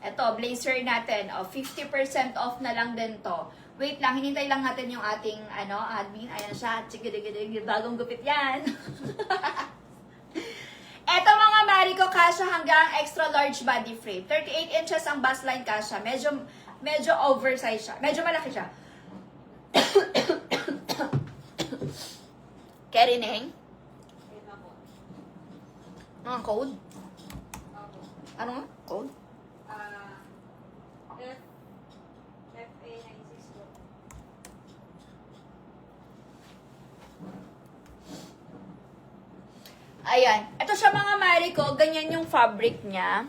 Ito, blazer natin. O, 50% off na lang din to. Wait lang, hinintay lang natin yung ating, admin. Ayan siya. Chigidigidig, bagong gupit yan. Eto mga Marico, kasha hanggang extra large body frame. 38 inches ang bust line kasha. Medyo oversized siya. Medyo malaki siya. Kerineng? Ang code? Ano nga? Code? FA96 po. Ayan. Ito siya mga Marico. Ganyan yung fabric niya.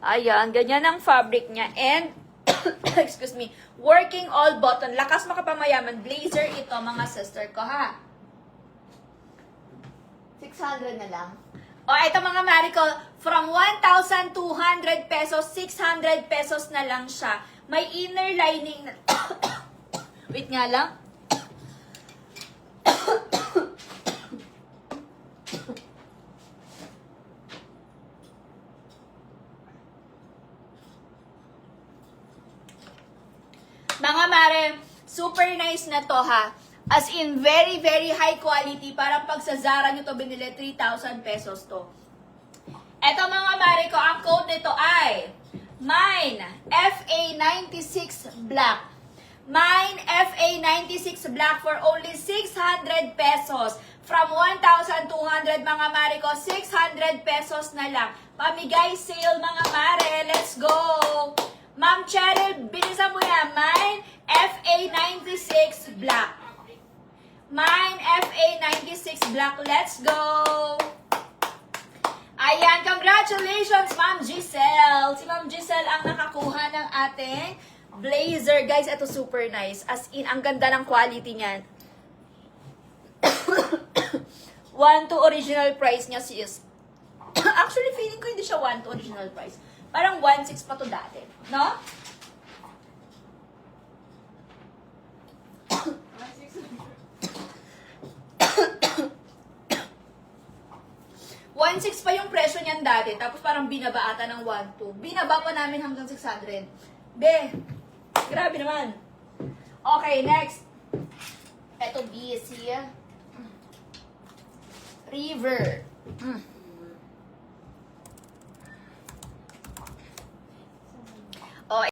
Ayan. Ganyan ang fabric niya. And, excuse me, working all button. Lakas makapamayaman. Blazer ito mga sister ko ha. 600 na lang. O, ito mga Marico. From 1,200 pesos, 600 pesos na lang siya. May inner lining na... Wait nga lang. Mga mare, super nice na to ha. As in, very, very high quality. Parang pag sa Zara nyo to binili, 3,000 pesos to. Eto mga mare ko, ang code nito ay Mine FA96 Black. Mine FA96 Black for only 600 pesos. From 1,200 mga mare ko, 600 pesos na lang. Pamigay sale mga mare. Let's go! Ma'am Cheryl, bilisan mo yan. Mine FA96 Black. Mine FA96 Black. Let's go! Ayan, congratulations Ma'am Giselle. Si Ma'am Giselle ang nakakuha ng ating blazer. Guys, ito super nice. As in, ang ganda ng quality niyan. 1 to original price niya sis. Actually, feeling ko hindi siya 1 to original price. Parang 1.6 pa to dati. No? 1.6 pa yung presyo niyan dati. Tapos parang binaba ata ng 1.2. Binaba pa namin hanggang 600. Be, grabe naman. Okay, next. Ito, BC. River.